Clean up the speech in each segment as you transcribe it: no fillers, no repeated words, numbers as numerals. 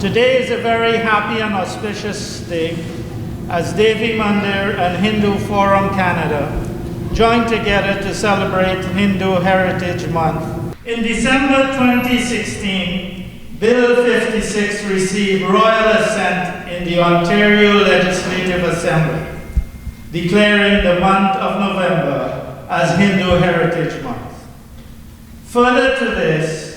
Today is a very happy and auspicious day as Devi, Mandir and Hindu Forum Canada join together to celebrate Hindu Heritage Month. In December 2016, Bill 56 received royal assent in the Ontario Legislative Assembly, declaring the month of November as Hindu Heritage Month. Further to this,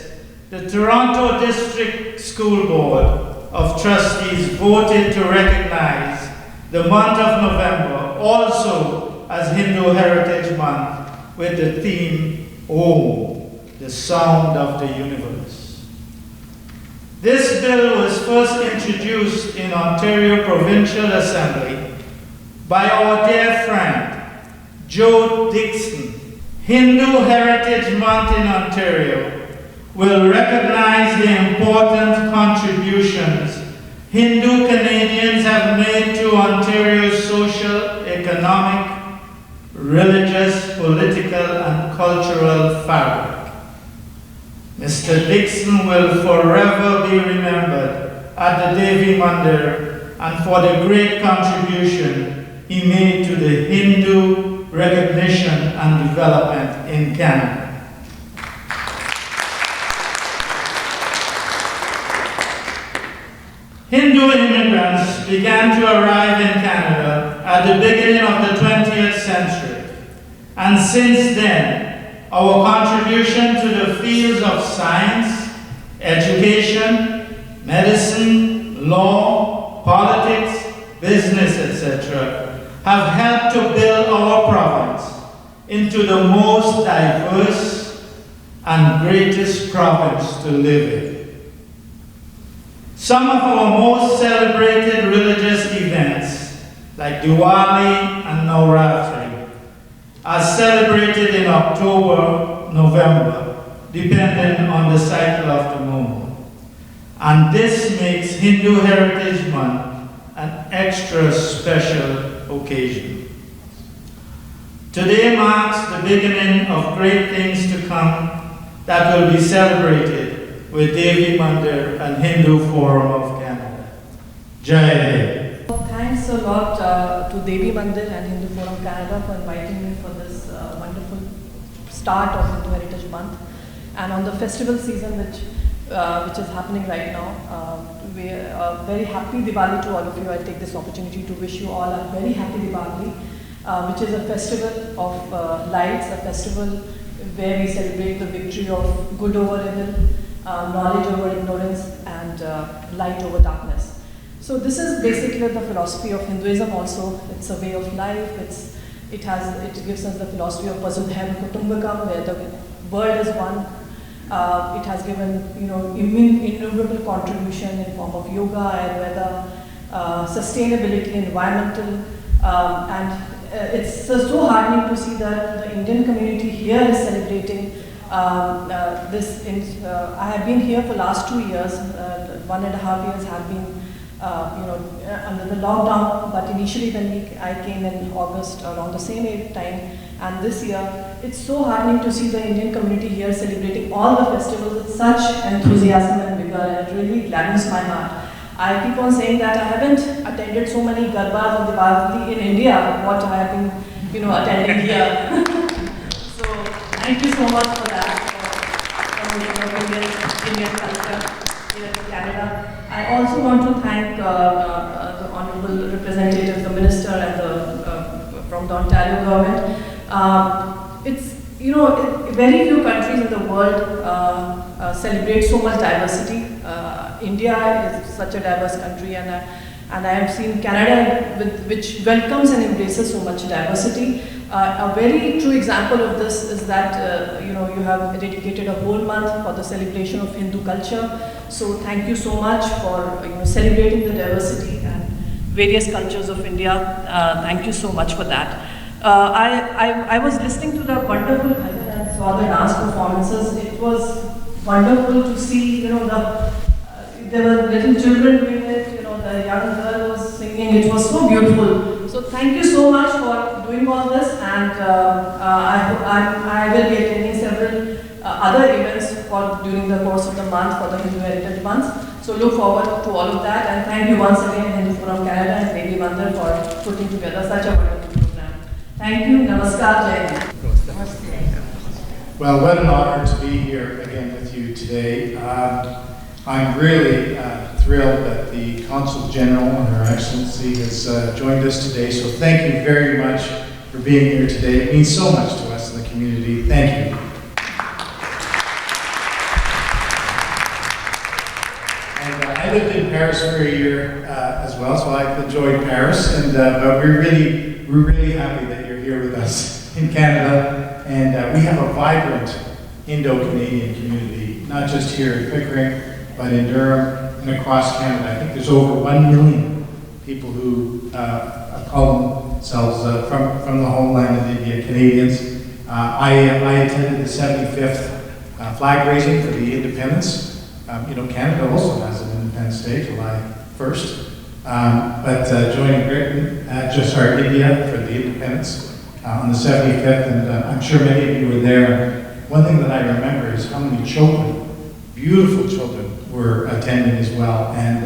the Toronto District School Board of Trustees voted to recognize the month of November also as Hindu Heritage Month with the theme, Om, the sound of the universe. This bill was first introduced in Ontario Provincial Assembly by our dear friend, Joe Dixon. Hindu Heritage Month in Ontario will recognize the important contributions Hindu Canadians have made to Ontario's social, economic, religious, political, and cultural fabric. Mr. Dixon will forever be remembered at the Devi Mandir and for the great contribution he made to the Hindu recognition and development in Canada. Hindu immigrants began to arrive in Canada at the beginning of the 20th century, and since then, our contribution to the fields of science, education, medicine, law, politics, business, etc., have helped to build our province into the most diverse and greatest province to live in. Some of our most celebrated religious events, like Diwali and Navratri, are celebrated in October, November, depending on the cycle of the moon. And this makes Hindu Heritage Month an extra special occasion. Today marks the beginning of great things to come that will be celebrated with Devi Mandir and Hindu Forum of Canada. Jai Hind. Thanks a lot to Devi Mandir and Hindu Forum Canada for inviting me for this wonderful start of Hindu Heritage Month. And on the festival season which is happening right now, we are very happy Diwali to all of you. I take this opportunity to wish you all a very happy Diwali, which is a festival of lights, a festival where we celebrate the victory of good over evil, knowledge over ignorance, and light over darkness. So this is basically the philosophy of Hinduism also. It's a way of life. It gives us the philosophy of Vasudhaiva Kutumbakam, where the world is one. It has given innumerable contribution in form of yoga, Ayurveda, sustainability, environmental, and it's so heartening to see that the Indian community here is celebrating this. I have been here for last 2 years. 1.5 years have been under the lockdown, but initially when I came in August around the same time, and this year, it's so heartening to see the Indian community here celebrating all the festivals with such enthusiasm and vigor, and it really gladdens my heart. I keep on saying that I haven't attended so many Garbas and Diwali in India, what I have been attending here. So thank you so much for that, for Indian culture here in Canada. I also want to thank the honourable representatives, the minister, and from the Ontario government. It's very few countries in the world celebrate so much diversity. India is such a diverse country, and I have seen Canada which welcomes and embraces so much diversity. A very true example of this is that you have dedicated a whole month for the celebration of Hindu culture. So thank you so much for celebrating the diversity and various cultures of India. Thank you so much for that. I was listening to the wonderful bhajan and saw the dance performances. It was wonderful to see, there were little children doing it, the young girl was singing. It was so beautiful. So thank you so much for doing all this, and I will be attending several other events during the course of the month for the Hindu Heritage Month. So look forward to all of that, and thank you once again Hindu Forum Canada and Devi Mandir for putting together such a wonderful program. Thank you. Namaskar. Jai Hind. Well, what an honor to be here again with you today. I'm really thrilled that the Consul General and Her Excellency has joined us today, so thank you very much for being here today. It means so much to us in the community. Thank you. And I lived in Paris for a year as well, so I've enjoyed Paris, and but we're really happy that you're here with us in Canada, and we have a vibrant Indo-Canadian community, not just here in Pickering, but in Durham and across Canada. I think there's over 1 million people who call themselves from the homeland of India, Canadians. I attended the 75th flag raising for the independence. Canada also has an Independence Day, July 1st. But joining India for the independence on the 75th, and I'm sure many of you were there. One thing that I remember is how many children, beautiful children, were attending as well, and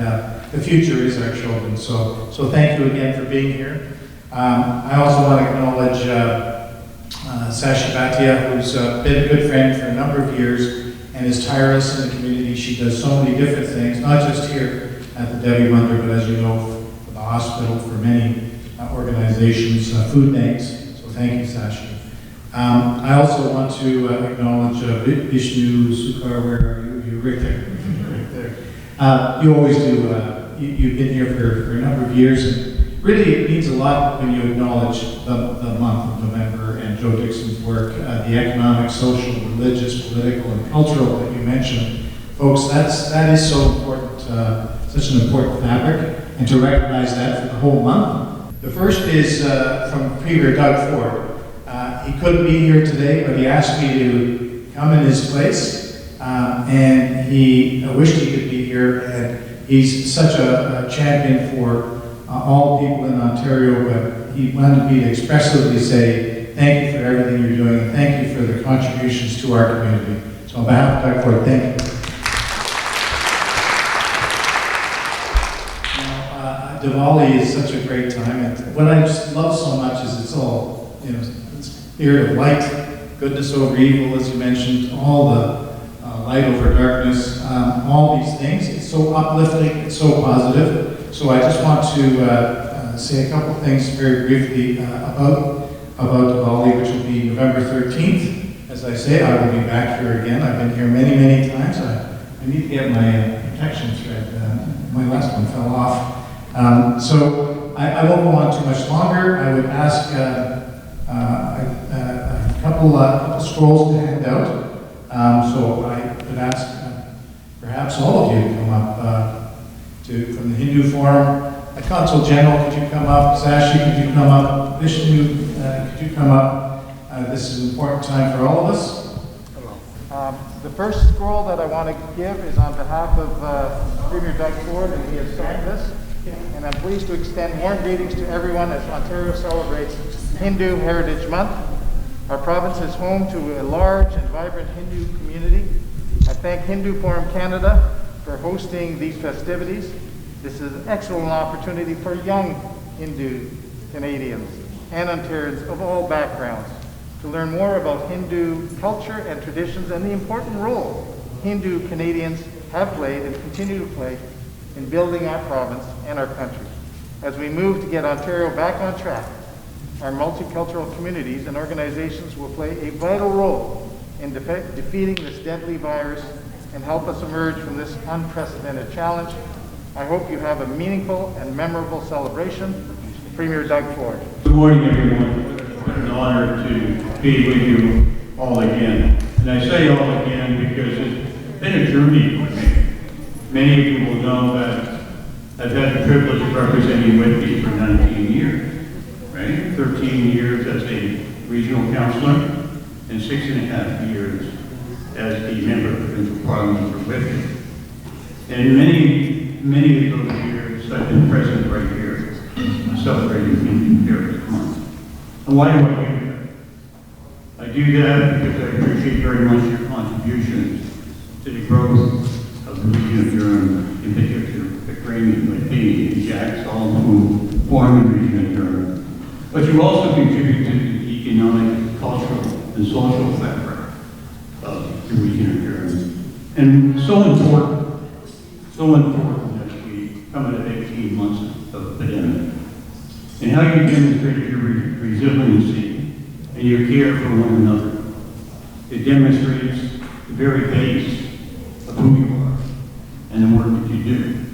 the future is our children. So thank you again for being here. I also want to acknowledge Sashi Bhatia, who's been a good friend for a number of years and is tireless in the community. She does so many different things, not just here at the Devi Mandir, but as you know, for the hospital, for many organizations, food banks. So thank you, Sashi. I also want to acknowledge Vishnu Sukar. Where are you? You're right there. Right there. You always do. You've been here for a number of years, and really it means a lot when you acknowledge the month of November and Joe Dixon's work, the economic, social, religious, political, and cultural that you mentioned. Folks, that is so important, such an important fabric, and to recognize that for the whole month. The first is from Premier Doug Ford. He couldn't be here today, but he asked me to come in his place, and he wished he could be here, and he's such a champion for all people in Ontario, but he wanted me to expressively say thank you for everything you're doing, and thank you for the contributions to our community. So on behalf of Doug Ford, thank you. Diwali is such a great time, and what I just love so much is it's all, spirit of light, goodness over evil, as you mentioned, all the light over darkness, all these things. It's so uplifting, it's so positive. So I just want to say a couple things very briefly about Diwali, which will be November 13th. As I say, I will be back here again. I've been here many, many times. I need to get my protection thread. My last one fell off. So I won't go on too much longer. I would ask a couple scrolls to hand out. So I would ask perhaps all of you to come up from the Hindu Forum. Consul General, could you come up? Sashi, could you come up? Vishnu, could you come up? This is an important time for all of us. The first scroll that I want to give is on behalf of Premier Doug Ford, and he has signed this. And I'm pleased to extend warm greetings to everyone as Ontario celebrates Hindu Heritage Month. Our province is home to a large and vibrant Hindu community. I thank Hindu Forum Canada for hosting these festivities. This is an excellent opportunity for young Hindu Canadians and Ontarians of all backgrounds to learn more about Hindu culture and traditions and the important role Hindu Canadians have played and continue to play in building our province and our country. As we move to get Ontario back on track, our multicultural communities and organizations will play a vital role in defeating this deadly virus and help us emerge from this unprecedented challenge. I hope you have a meaningful and memorable celebration. Premier Doug Ford. Good morning, everyone. What an honor to be with you all again. And I say all again because it's been a journey for me. Many of you will know that I've had the privilege of representing Whitby for 19 years, right? 13 years as a regional councillor and 6.5 years as the member of provincial parliament for Whitby. And many of those years I've been present right here celebrating Hindu Heritage Month. And why do I do that? I do that because I appreciate very much your contributions to the growth of the region of Durham, in particular, Pickering and Devi and Jack's, all who form the region of Durham. But you also contribute to the economic, cultural, and social fabric of the region of Durham. And so important as we come out of 18 months of pandemic. And how you demonstrated your resiliency and your care for one another. It demonstrates the very base of who you are and the work that you do.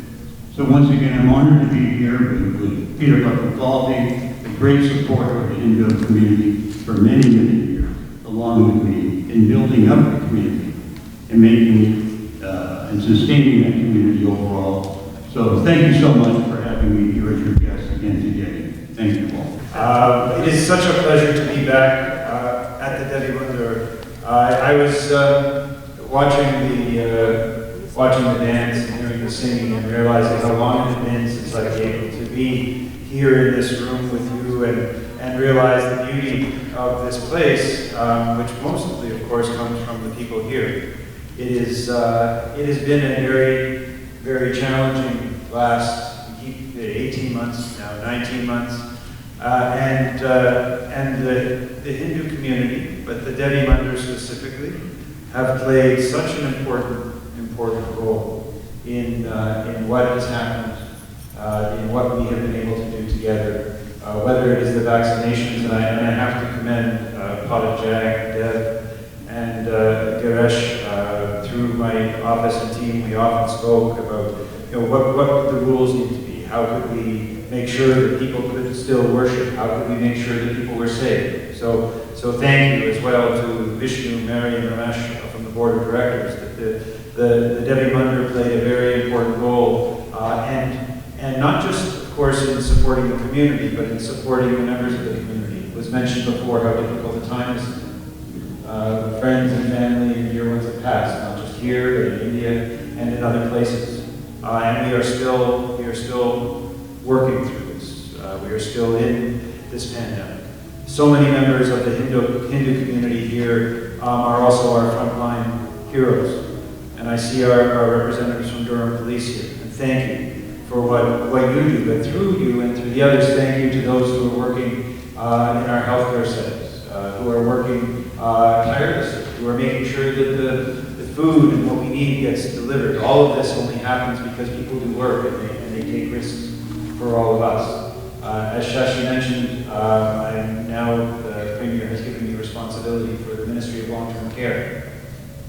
So once again, I'm honored to be here with Peter Buckaldi, the great supporter of the Hindu community for many, many years, along with me in building up the community and making and sustaining that community overall. So thank you so much for having me here as your guest again today. Thank you all. It is such a pleasure to be back at the Devi Mandir. I was watching the dance and hearing the singing and realizing how long it had been since I've been able to be here in this room with you and realize the beauty of this place, which mostly, of course, comes from the people here. It has been a very, very challenging last 18 months, now 19 months, and the Hindu community, but the Devi Mandir specifically, have played such an important role in what has happened, in what we have been able to do together, whether it is the vaccinations, and I have to commend Jack, Dev, and Garesh. Through my office and team, we often spoke about what the rules need to be. How could we make sure that people could still worship? How could we make sure that people were safe? So thank you as well to Vishnu, Mary, and Ramesh from the board of directors. That the Devi Mandir played a very important role, and not just, of course, in supporting the community, but in supporting the members of the community. It was mentioned before how difficult the time is. Friends and family and dear ones have passed, not just here, but in India and in other places. And we are still working through this. We are still in this pandemic. So many members of the Hindu community here are also our frontline heroes. And I see our representatives from Durham Police here. And thank you for what you do. But through you and through the others, thank you to those who are working in our healthcare settings, who are working tirelessly, who are making sure that the food and what we need gets delivered. All of this only happens because people do work and they take risks for all of us. As Shashi mentioned, I'm now, the Premier has given me responsibility for the Ministry of Long-Term Care.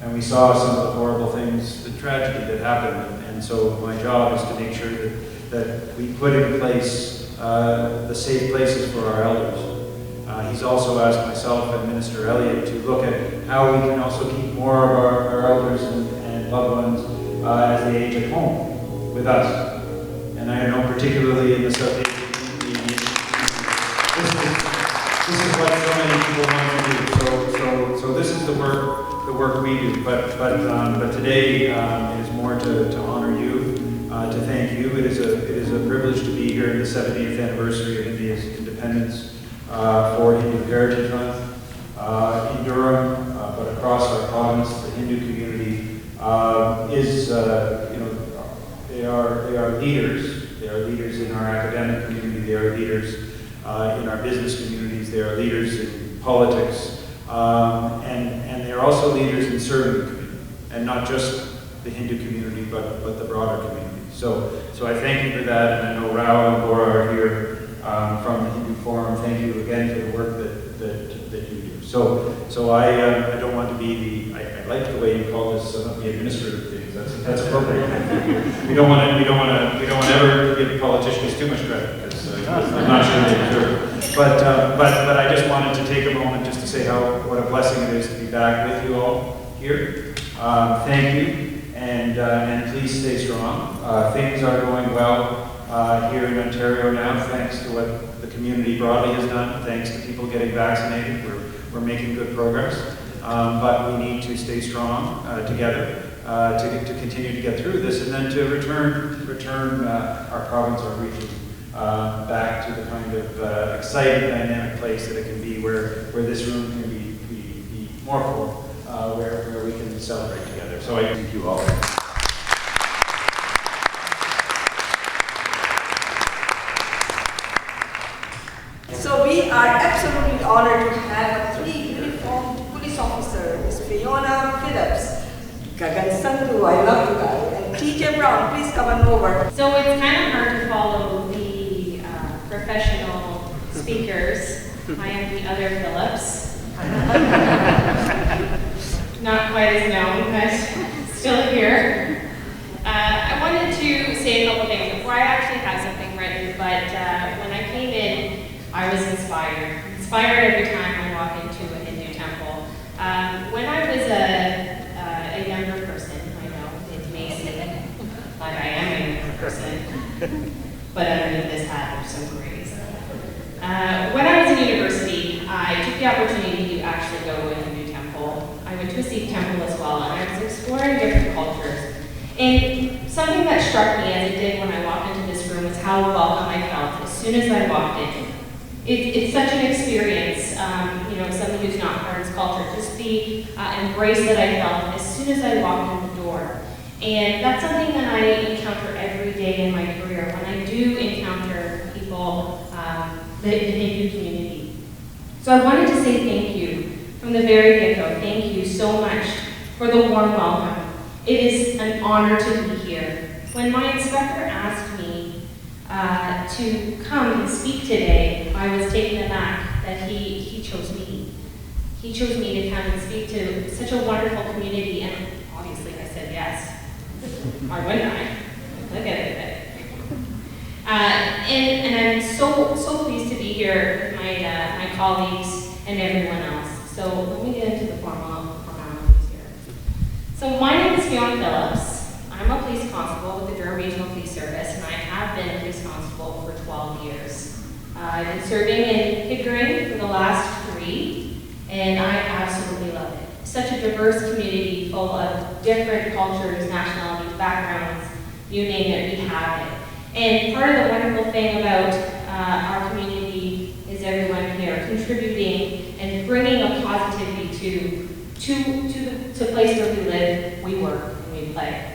And we saw some of the horrible things, the tragedy that happened. And so my job is to make sure that we put in place the safe places for our elders. He's also asked myself and Minister Elliott to look at how we can also keep more of our elders and loved ones as they age at home with us. And I know particularly in the South Asian community, this is what so many people want to do. So this is the work we do. But today it is more to honor you, to thank you. It is a privilege to be here in the 70th anniversary of India's independence. For Hindu Heritage Month in Durham, but across our province, the Hindu community is, they are leaders. They are leaders in our academic community. They are leaders in our business communities. They are leaders in politics, and they are also leaders in serving the community, and not just the Hindu community, but the broader community. So I thank you for that, and I know Rao and Laura are here. From the Hindu Forum, thank you again for the work that you do. So I don't want to be I like the way you call this the administrative things. That's appropriate. We don't want to ever give politicians too much credit because I'm not sure they deserve. But I just wanted to take a moment just to say what a blessing it is to be back with you all here. Thank you, and please stay strong. Things are going well. Here in Ontario now, thanks to what the community broadly has done, thanks to people getting vaccinated, we're making good progress. But we need to stay strong together to continue to get through this, and then to return our province, our region, back to the kind of exciting, dynamic place that it can be, where this room can be more full, where we can celebrate together. So I thank you all. So we are absolutely honored to have three uniformed police officers, Ms. Fiona Phillips, Gagan Sandhu, I love you guys, and TJ Brown, please come on over. So it's kind of hard to follow the professional speakers. I am the other Phillips. Not quite as known, but still here. I wanted to say a couple things before I actually had something written, but when I came in, I was inspired. Inspired every time I walk into a Hindu temple. When I was a younger person, I know it may seem like I am a younger person, but underneath this hat there's some grays. When I was in university, I took the opportunity to actually go to a Hindu temple. I went to a Sikh temple as well, and I was exploring different cultures. And something that struck me as it did when I walked into this room was how welcome I felt as soon as I walked in. It's such an experience, somebody who's not part of this culture, just the embrace that I felt as soon as I walked in the door. And that's something that I encounter every day in my career when I do encounter people, the Hindu community. So I wanted to say thank you from the very get-go. Thank you so much for the warm welcome. It is an honor to be here. When my inspector asked me to come and speak today, I was taken aback that he chose me. He chose me to come and speak to such a wonderful community, and obviously I said yes. Why wouldn't I? Look at it. And I'm so pleased to be here with my colleagues and everyone else. So let me get into the formalities here. So my name is Fiona Phillips. I'm a police constable with the Durham Regional Police Service, and I have been a police constable for 12 years. I've been serving in Pickering for the last 3, and I absolutely love it. Such a diverse community full of different cultures, nationalities, backgrounds, you name it, we have it. And part of the wonderful thing about our community is everyone here contributing and bringing a positivity to the place where we live, we work, and we play.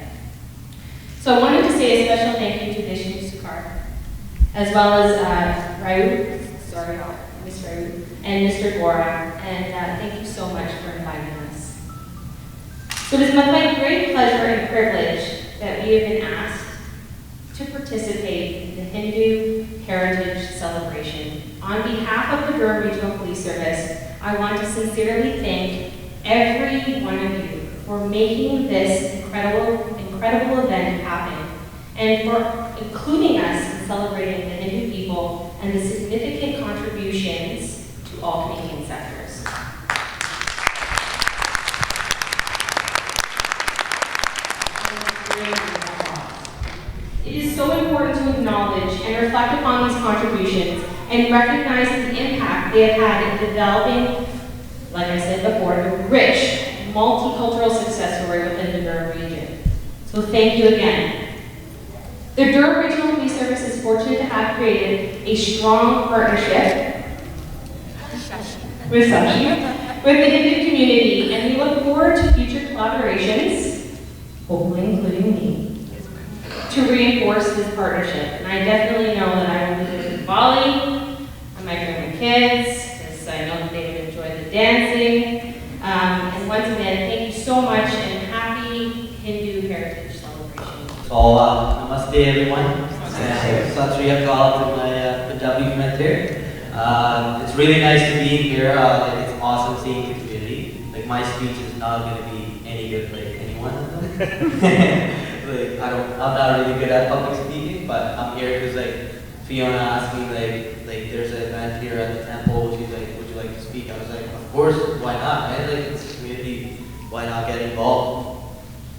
So I wanted to say a special thank you to Vishnu Sukar, as well as Miss Rao, and Mr. Gora, and thank you so much for inviting us. So it is with my great pleasure and privilege that we have been asked to participate in the Hindu Heritage Celebration. On behalf of the Durham Regional Police Service, I want to sincerely thank every one of you for making this incredible event happen, and for including us in celebrating the Hindu people and the significant contributions to all Canadian sectors. It is so important to acknowledge and reflect upon these contributions and recognize the impact they have had in developing, like I said before, the rich, multicultural success story within the Durham region. So thank you again. The Durham Regional Police Service is fortunate to have created a strong partnership with the Hindu community, and we look forward to future collaborations, hopefully including me, to reinforce this partnership. And I definitely know that I will be with Bali. I might bring my kids, because I know that they would enjoy the dancing. And once again, thank you so much, and happy Hindu Heritage Celebration. So, namaste everyone. Sat Sri Akal to my Punjabi friends here. It's really nice to be here. It's awesome seeing the community. Like, my speech is not going to be any good like anyone of them. Like, I'm not really good at public speaking, but I'm here because like Fiona asked me like there's an event here at the temple. Would you like to speak? I was like, of course, why not? Right? Like, it's a community, why not get involved?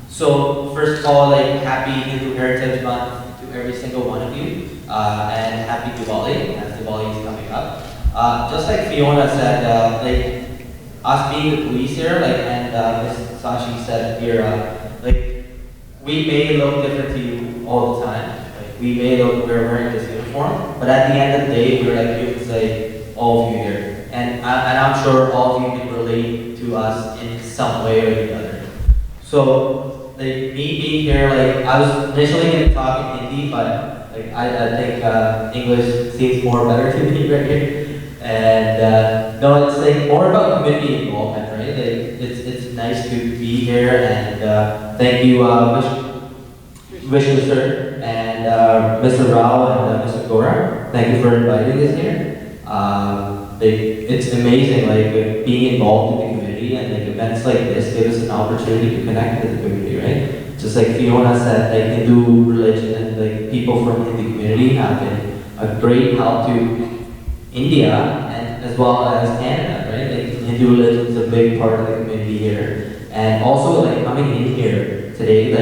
So first of all, like, happy Hindu Heritage Month to every single one of you, and happy Diwali, as Diwali is coming up. Just like Fiona said, like, us being the police here, like, and Ms. Sashi said here, like, we may look different to you all the time. Like, we may look, we're wearing this uniform, but at the end of the day, we're like, you would say, all of you here. And I'm sure all of you can relate to us in some way or the other. So, like, me being here, like, I was initially going to talk in Hindi, but, like, I think English seems more better to me right here. And, no, it's, like, more about community involvement, right? Like, it's nice to be here, and, thank you, Vishnu sir, and, Mr. Rao, and, Mr. Gora. Thank you for inviting us here. It's amazing, like being involved in the community, and like events like this give us an opportunity to connect with the community, right? Just like Fiona said, like Hindu religion and like people from the community have been a great help to India and as well as Canada, right? Like Hindu religion is a big part of the community here, and also like coming in here today,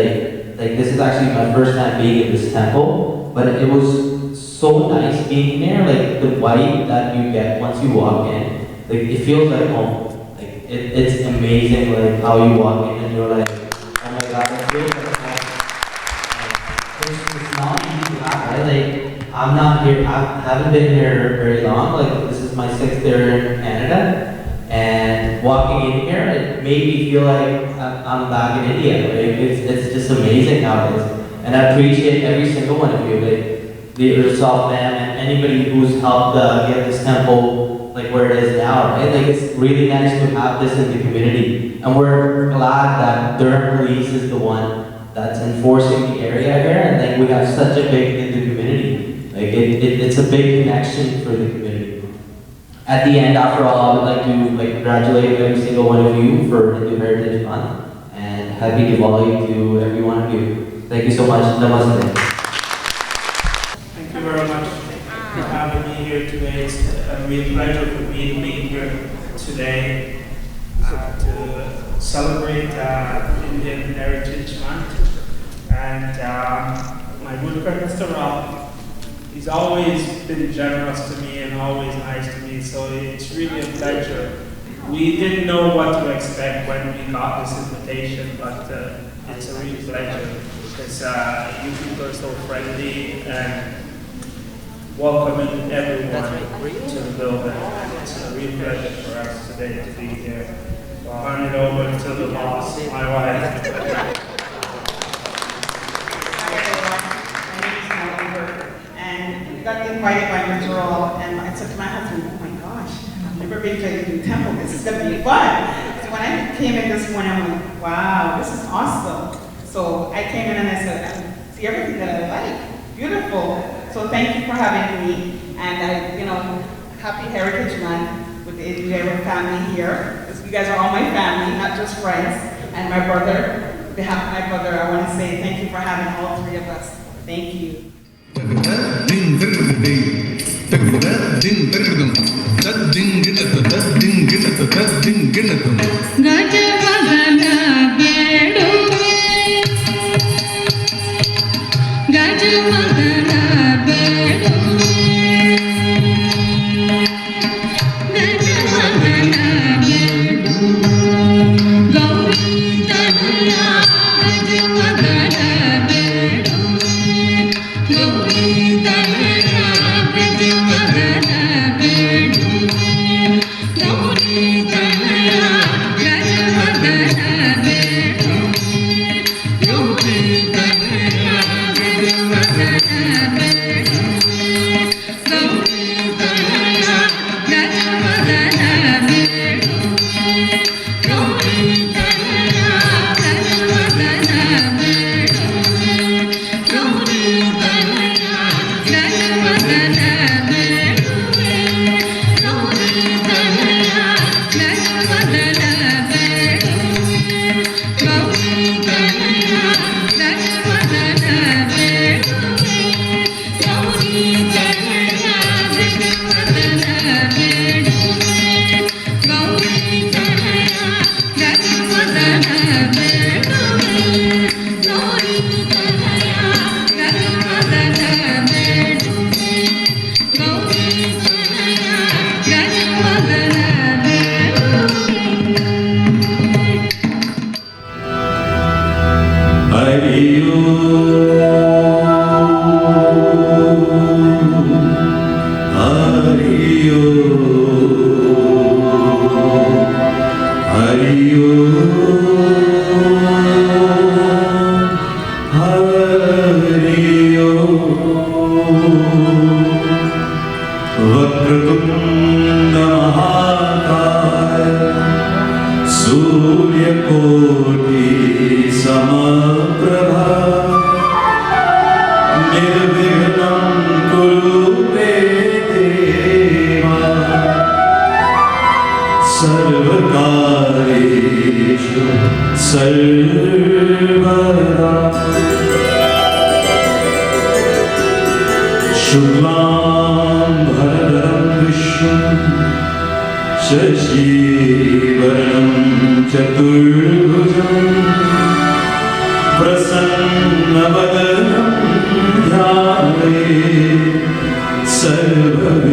like this is actually my first time being in this temple, but it was so nice being there, like the vibe that you get once you walk in, like it feels like home. Like it's amazing, like how you walk in and you're like, oh my god, it feels like home. It's not easy to have, right? Like I'm not here, I haven't been here very long. Like this is my 6th year in Canada, and walking in here, it made me feel like I'm back in India. Like it's just amazing nowadays, and I appreciate every single one of you. Like yourself, ma'am, and anybody who's helped get this temple like where it is now, right? Like it's really nice to have this in the community, and we're glad that Durham Police is the one that's enforcing the area here, and like we have such a big Hindu community. Like it's a big connection for the community. At the end, after all, I would like to like congratulate every single one of you for Hindu Heritage Month, and happy Diwali to every one of you. Thank you so much. Namaste. Thank you very much for having me here today. It's a real pleasure for me to be here today to celebrate Indian Heritage Month. And my good friend Mr. Rao, he's always been generous to me and always nice to me, so it's really a pleasure. We didn't know what to expect when we got this invitation, but it's a real pleasure because you people are so friendly and welcoming everyone to the building. It's a real pleasure for us today to be here. So I'll hand it over to the boss, my wife. Hi everyone, my name is Mandir, and we got invited by Mr. Rao, and I said to my husband, oh my gosh, I've never been to a Hindu temple, this is going to be fun. So when I came in this morning, I'm like, wow, this is awesome. So I came in and I said, I see everything that I like, beautiful. So thank you for having me, and happy Heritage Month with the Inaugual family here. You guys are all my family, not just friends. And my brother, on behalf of my brother, I want to say thank you for having all 3 of us. Thank you. Gajamagana सर्वकार्येषु सर्वदा शुक्लां भरधरं विष्णुं शशिवर्णं चतुर्भुजं प्रसन्नवदनं ध्यायेत् सर्वविघ्नोपशान्तये